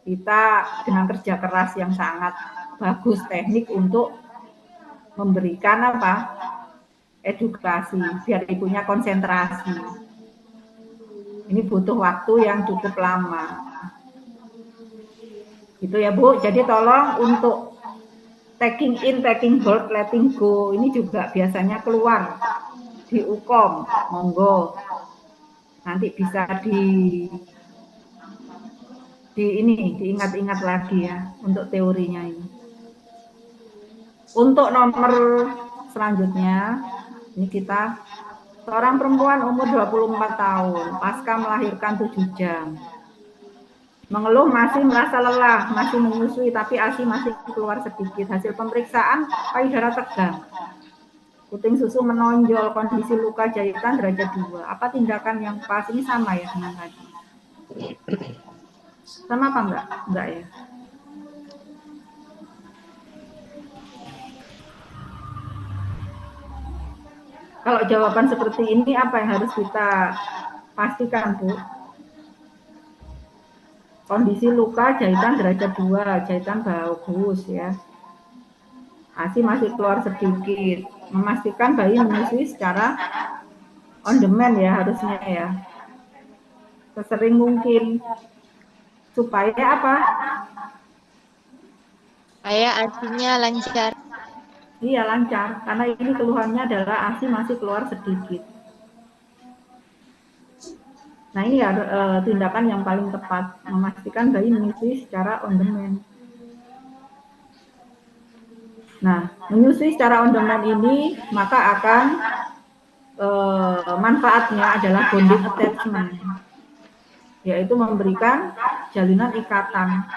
Kita dengan kerja keras yang sangat bagus teknik untuk memberikan apa? Edukasi biar ibunya konsentrasi. Ini butuh waktu yang cukup lama. Gitu ya Bu. Jadi tolong untuk taking in, taking hold, letting go ini juga biasanya keluar di UKOM, monggo. Nanti bisa diingat-ingat lagi ya untuk teorinya ini. Untuk nomor selanjutnya, ini kita seorang perempuan umur 24 tahun, pasca melahirkan 7 jam. Mengeluh masih merasa lelah, masih menyusui tapi ASI masih keluar sedikit. Hasil pemeriksaan payudara tegang. Puting susu menonjol, kondisi luka jahitan derajat 2. Apa tindakan yang pas? Ini sama ya dengan tadi. Sama apa enggak? Enggak ya. Kalau jawaban seperti ini apa yang harus kita pastikan, Bu? Kondisi luka jahitan derajat 2, jahitan bagus ya. ASI masih keluar sedikit. Memastikan bayi menyusui secara on demand ya harusnya ya. Sesering mungkin. Supaya apa? Supaya ASI-nya lancar. Iya lancar, karena ini keluhannya adalah ASI masih keluar sedikit. Nah ini ya tindakan yang paling tepat, memastikan bayi menyusui secara on demand. Nah, menyusui secara on demand ini maka akan manfaatnya adalah bonding attachment, yaitu memberikan jalinan ikatan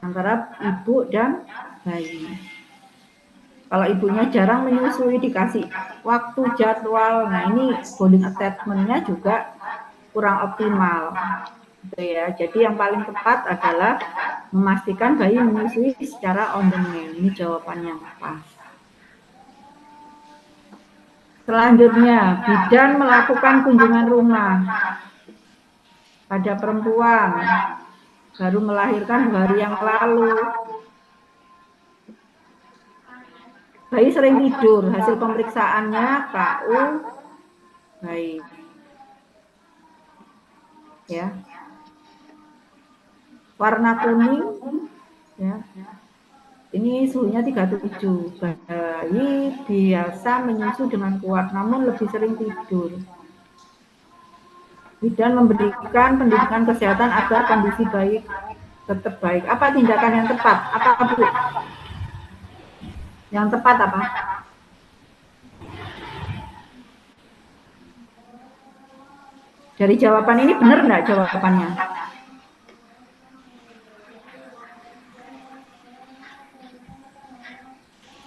antara ibu dan bayi. Kalau ibunya jarang menyusui, dikasih waktu jadwal, nah ini bonding attachment-nya juga kurang optimal. Gitu ya. Jadi yang paling tepat adalah memastikan bayi menyusui secara on demand. Ini jawabannya pas. Selanjutnya, bidan melakukan kunjungan rumah pada perempuan baru melahirkan 2 hari yang lalu. Bayi sering tidur, hasil pemeriksaannya KU baik. Ya. Warna kuning ya. Ini suhunya 37. Bayi biasa menyusu dengan kuat, namun lebih sering tidur. Bidan memberikan pendidikan kesehatan agar kondisi bayi tetap baik. Apa tindakan yang tepat? Apa, Bu? Yang tepat apa? Dari jawaban ini benar nggak jawabannya?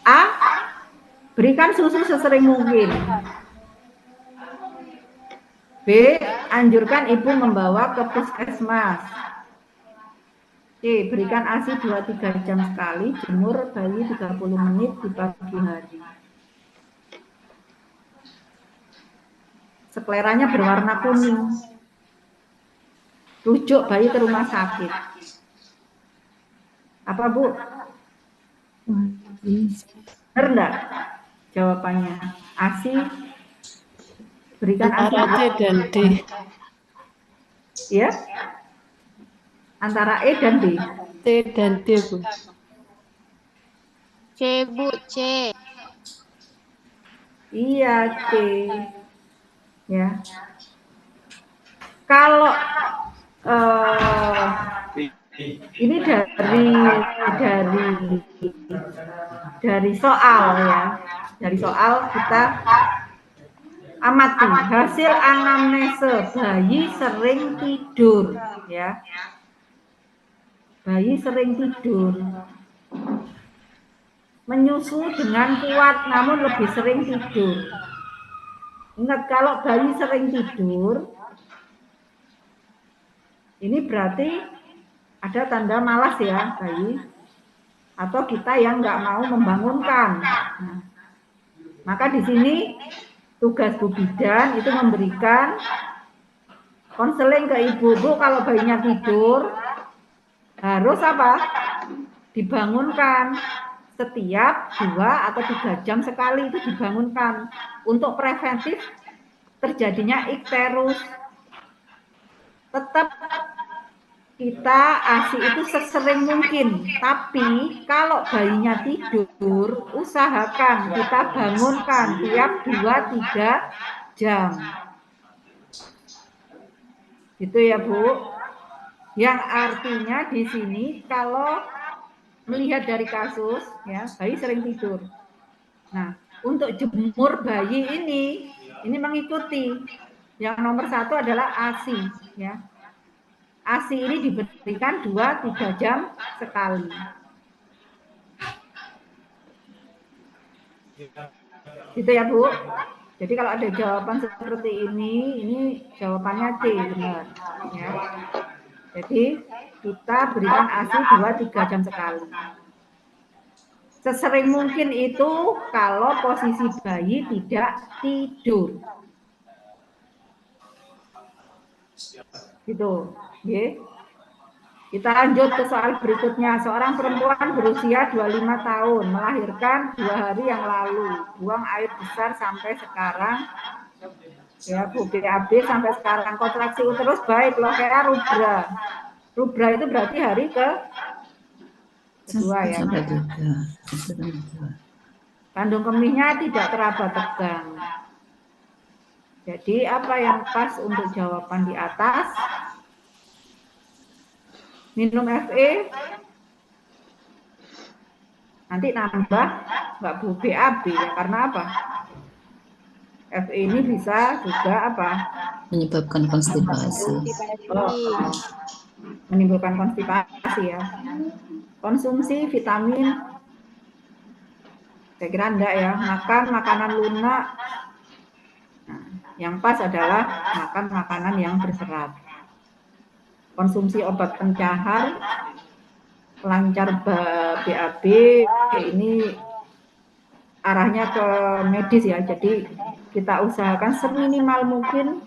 A. Berikan susu sesering mungkin. B. Anjurkan ibu membawa ke puskesmas. C. Berikan ASI 2-3 jam sekali, jemur bayi 30 menit di pagi hari. Skleranya berwarna kuning. Rujuk bayi ke rumah sakit. Apa, Bu? Benar enggak jawabannya? ASI berikan ASI Antara C dan D. Ya? Antara E dan D. C dan D, Bu. C, Bu, C. Iya, C. Ya. Kalau ini dari soal ya. Dari soal kita amati hasil anamnese bayi sering tidur ya. Bayi sering tidur. Menyusu dengan kuat namun lebih sering tidur. Ingat kalau bayi sering tidur, ini berarti ada tanda malas ya bayi. Atau kita yang nggak mau membangunkan. Nah, maka di sini tugas Bu Bidan itu memberikan konseling ke ibu. Bu, kalau bayinya tidur, harus apa? Dibangunkan. Setiap 2 atau 3 jam sekali itu dibangunkan. Untuk preventif terjadinya ikterus. Tetap kita ASI itu sesering mungkin. Tapi kalau bayinya tidur, usahakan kita bangunkan tiap 2-3 jam. Gitu ya, Bu. Yang artinya di sini kalau melihat dari kasus ya, bayi sering tidur. Nah, untuk jemur bayi ini mengikuti. Yang nomor 1 adalah ASI ya. ASI ini diberikan 2-3 jam sekali. Gitu ya, Bu. Jadi kalau ada jawaban seperti ini jawabannya C, benar. Ya. Jadi kita berikan ASI 2-3 jam sekali. Sesering mungkin itu kalau posisi bayi tidak tidur. Gitu. Ya. Kita lanjut ke soal berikutnya. Seorang perempuan berusia 25 tahun melahirkan 2 hari yang lalu. Buang air besar sampai sekarang. Ya, Bu, BAB sampai sekarang. Kontraksi uterus baik, loh kayak rubra. Rubra itu berarti hari kedua ya. Kandung kemihnya tidak teraba tegang. Jadi apa yang pas untuk jawaban di atas? Minum FE, nanti nambah nggak Bu BAB ya, karena apa? FE ini bisa juga apa? Menyebabkan konstipasi. Menimbulkan konstipasi ya. Konsumsi vitamin Saya kira enggak ya. Makan makanan lunak. Nah, yang pas adalah makan makanan yang berserat. Konsumsi obat pencahar, lancar BAB, ini arahnya ke medis ya. Jadi kita usahakan seminimal mungkin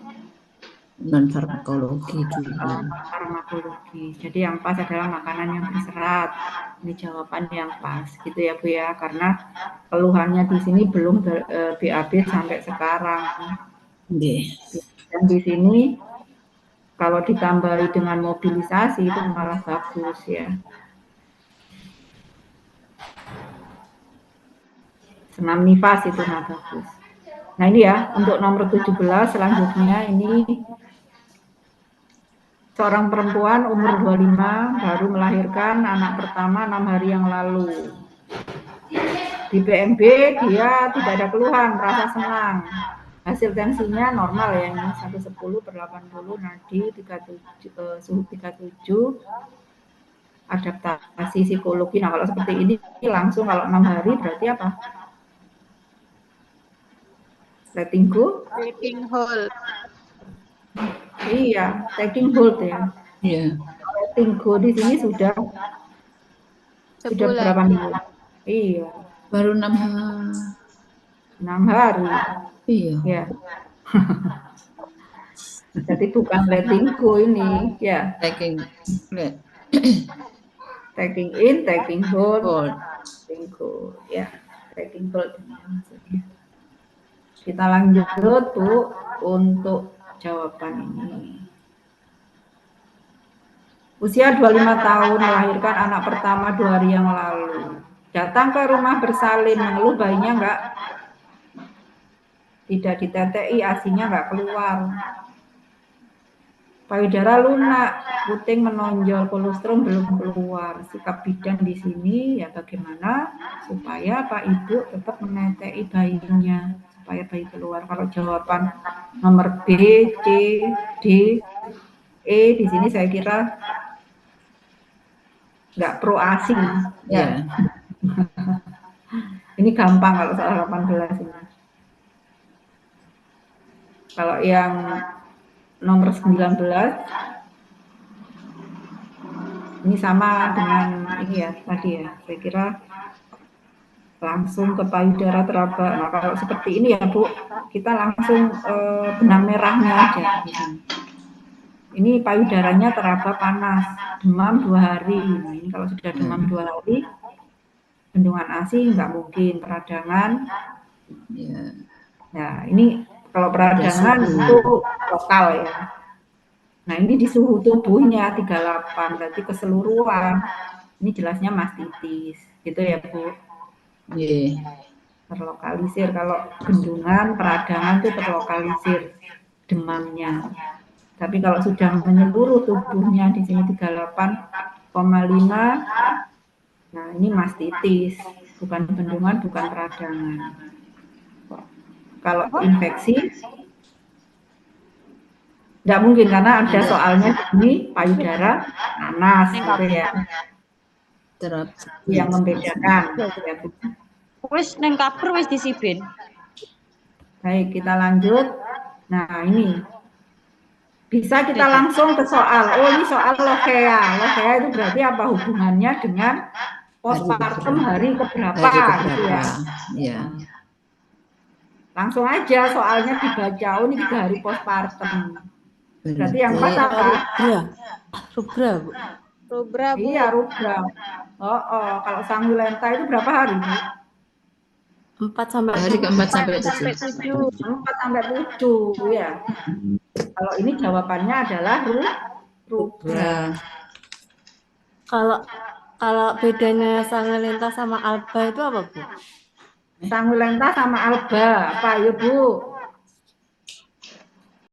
Non farmakologi juga. farmakologi. Jadi yang pas adalah makanan yang berserat. Ini jawaban yang pas gitu ya Bu ya. Karena keluhannya di sini belum BAB sampai sekarang. Nggih. Dan di sini kalau ditambahi dengan mobilisasi itu malah bagus ya. Senam nifas itu malah bagus. Nah ini ya, untuk nomor 17 selanjutnya ini seorang perempuan umur 25 baru melahirkan anak pertama 6 hari yang lalu. Di PMB dia tidak ada keluhan, merasa senang. Hasil tensinya normal ya, ini 110/80, nadi 37, suhu 37, adaptasi psikologi. Nah kalau seperti ini langsung kalau 6 hari berarti apa? Letting go? Taking hold. Iya, taking hold ya. Iya. Letting go di sini sudah Sebulan. berapa minggu? Iya, Baru 6 hari. 6 hari. Iya. Ya. Jadi bukan letting go ini, ya. Taking Taking in, taking hold, hold. taking go, ya. Taking hold maksudnya. Kita lanjut Bu untuk jawaban ini. Usia 25 tahun melahirkan anak pertama 2 hari yang lalu. Datang ke rumah bersalin, mengeluh bayinya enggak tidak ditetei, asinya enggak keluar. Payudara lunak, puting menonjol, kolostrum belum keluar. Sikap bidan di sini ya bagaimana supaya Pak Ibu tetap menetei bayinya supaya bayi keluar. Kalau jawaban nomor B, C, D, E di sini saya kira nggak pro ASI ya. Ini gampang kalau soal 18 ini. Kalau yang nomor 19 ini sama dengan ini ya tadi ya. Saya kira langsung ke payudara teraba. Nah, kalau seperti ini ya Bu, kita langsung benang merahnya aja. Ini payudaranya teraba panas, demam 2 hari. Nah, ini kalau sudah demam 2 hari, bendungan ASI nggak mungkin, peradangan. Ya. Nah, ini kalau peradangan itu lokal ya. Nah, ini di suhu tubuhnya 38, berarti keseluruhan. Ini jelasnya mastitis, gitu ya Bu. Iya. Terlokalisir, kalau bendungan, peradangan itu terlokalisir demamnya. Tapi kalau sudah menyeluruh tubuhnya di sini 38,5, nah ini mastitis, bukan bendungan, bukan peradangan. Kalau infeksi, tidak mungkin karena ada soalnya ini payudara nanas, gitu ya. Yang membedakan. Ya, Wis neng kabar wis disibin. baik, kita lanjut. Nah ini bisa kita langsung ke soal. Oh ini soal lokea. Lokea itu berarti apa hubungannya dengan postpartum hari keberapa? Gitu ya. Iya. Langsung aja soalnya dibaca. Oh ini 3 hari postpartum. Berarti yang pas apa? Rubra, Bu. Rubra Bu. Iya rubra. Oh, kalau sanguinenta itu berapa hari Bu? 4 sampai Hari ke-4 sampai 7. 4 sampai 7 ya. Kalau ini jawabannya adalah rubra. Kalau bedanya sanguinenta sama alba itu apa, Bu? Sanguinenta sama alba apa ya Bu?